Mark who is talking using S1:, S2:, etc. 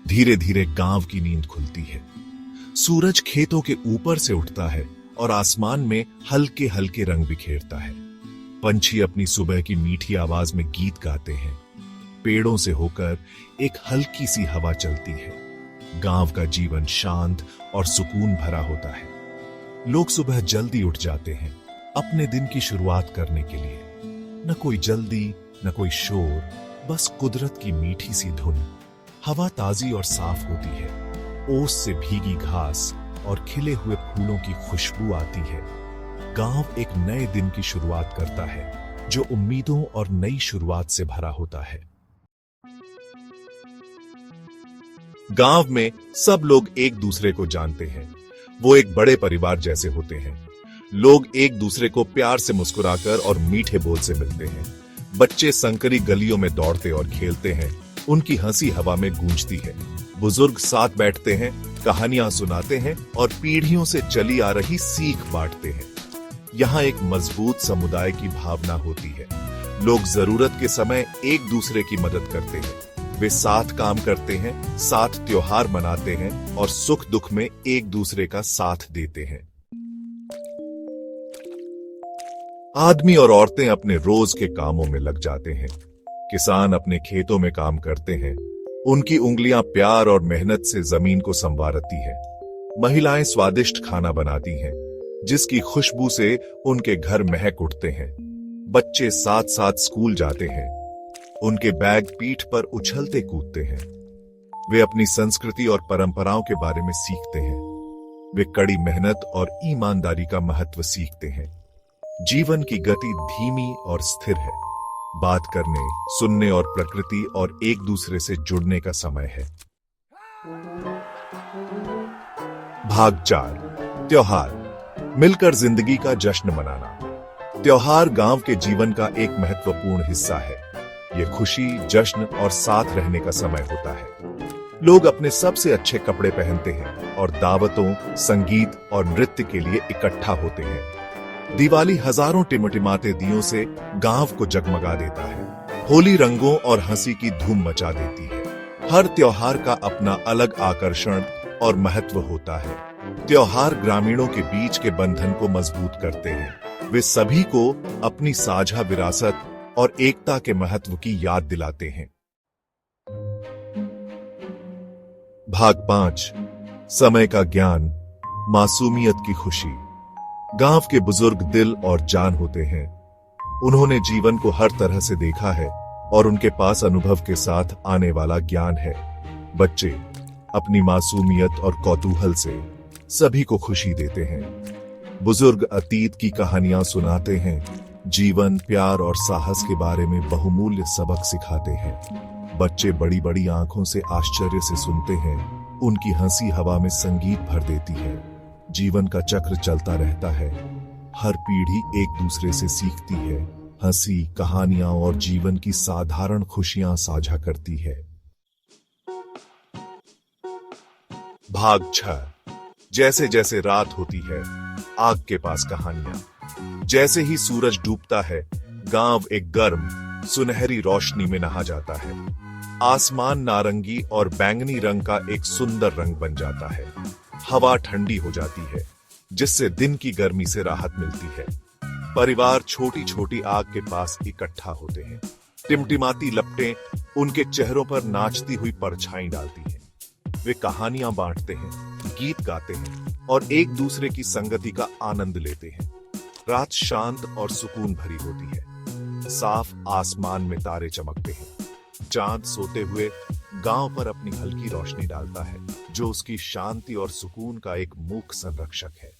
S1: धीरे धीरे गांव की नींद खुलती है। सूरज खेतों के ऊपर से उठता है और आसमान में हल्के हल्के रंग बिखेरता है। पंछी अपनी सुबह की मीठी आवाज में गीत गाते हैं। पेड़ों से होकर एक हल्की सी हवा चलती है। गांव का जीवन शांत और सुकून भरा होता है। लोग सुबह जल्दी उठ जाते हैं अपने दिन की शुरुआत करने के लिए। न कोई जल्दी, न कोई शोर, बस कुदरत की मीठी सी धुन। हवा ताजी और साफ होती है। ओस से भीगी घास और खिले हुए फूलों की खुशबू आती है। गांव एक नए दिन की शुरुआत करता है जो उम्मीदों और नई शुरुआत से भरा होता है। गांव में सब लोग एक दूसरे को जानते हैं। वो एक बड़े परिवार जैसे होते हैं। लोग एक दूसरे को प्यार से मुस्कुराकर और मीठे बोल से मिलते हैं। बच्चे संकरी गलियों में दौड़ते और खेलते हैं। उनकी हंसी हवा में गूंजती है। बुजुर्ग साथ बैठते हैं, कहानियां सुनाते हैं और पीढ़ियों से चली आ रही सीख बांटते हैं। यहाँ एक मजबूत समुदाय की भावना होती है। लोग जरूरत के समय एक दूसरे की मदद करते हैं। वे साथ काम करते हैं, साथ त्योहार मनाते हैं और सुख दुख में एक दूसरे का साथ देते हैं। आदमी और औरतें अपने रोज के कामों में लग जाते हैं। किसान अपने खेतों में काम करते हैं। उनकी उंगलियां प्यार और मेहनत से जमीन को संवारती है। महिलाएं स्वादिष्ट खाना बनाती हैं, जिसकी खुशबू से उनके घर महक उठते हैं। बच्चे साथ साथ स्कूल जाते हैं। उनके बैग पीठ पर उछलते कूदते हैं। वे अपनी संस्कृति और परंपराओं के बारे में सीखते हैं। वे कड़ी मेहनत और ईमानदारी का महत्व सीखते हैं। जीवन की गति धीमी और स्थिर है। बात करने, सुनने और प्रकृति और एक दूसरे से जुड़ने का समय है। भाग 4, त्योहार। मिलकर जिंदगी का जश्न मनाना। त्योहार गांव के जीवन का एक महत्वपूर्ण हिस्सा है। ये खुशी, जश्न और साथ रहने का समय होता है। लोग अपने सबसे अच्छे कपड़े पहनते हैं और दावतों, संगीत और नृत्य के लिए इकट्ठा होते हैं। दिवाली हजारों टिमटिमाते दियों से गांव को जगमगा देता है। होली रंगों और हंसी की धूम मचा देती है। हर त्योहार का अपना अलग आकर्षण और महत्व होता है। त्योहार ग्रामीणों के बीच के बंधन को मजबूत करते हैं। वे सभी को अपनी साझा विरासत और एकता के महत्व की याद दिलाते हैं। भाग 5, समय का ज्ञान, मासूमियत की खुशी। गांव के बुजुर्ग दिल और जान होते हैं। उन्होंने जीवन को हर तरह से देखा है और उनके पास अनुभव के साथ आने वाला ज्ञान है। बच्चे अपनी मासूमियत और कौतूहल से सभी को खुशी देते हैं। बुजुर्ग अतीत की कहानियां सुनाते हैं। जीवन, प्यार और साहस के बारे में बहुमूल्य सबक सिखाते हैं। बच्चे बड़ी बड़ी आंखों से आश्चर्य से सुनते हैं। उनकी हंसी हवा में संगीत भर देती है। जीवन का चक्र चलता रहता है। हर पीढ़ी एक दूसरे से सीखती है। हंसी, कहानियां और जीवन की साधारण खुशियां साझा करती है। भाग 6, जैसे जैसे रात होती है, आग के पास कहानियां। जैसे ही सूरज डूबता है, गांव एक गर्म, सुनहरी रोशनी में नहा जाता है। आसमान नारंगी और बैंगनी रंग का एक सुंदर रंग बन जाता है। हवा ठंडी हो जाती है, जिससे दिन की गर्मी से राहत मिलती है। परिवार छोटी छोटी आग के पास इकट्ठा होते हैं। टिमटिमाती लपटें उनके चेहरों पर नाचती हुई परछाई डालती हैं। वे कहानियां बांटते हैं, गीत गाते हैं और एक दूसरे की संगति का आनंद लेते हैं। रात शांत और सुकून भरी होती है। साफ आसमान में तारे चमकते हैं। चांद सोते हुए गांव पर अपनी हल्की रोशनी डालता है, जो उसकी शांति और सुकून का एक मूक संरक्षक है।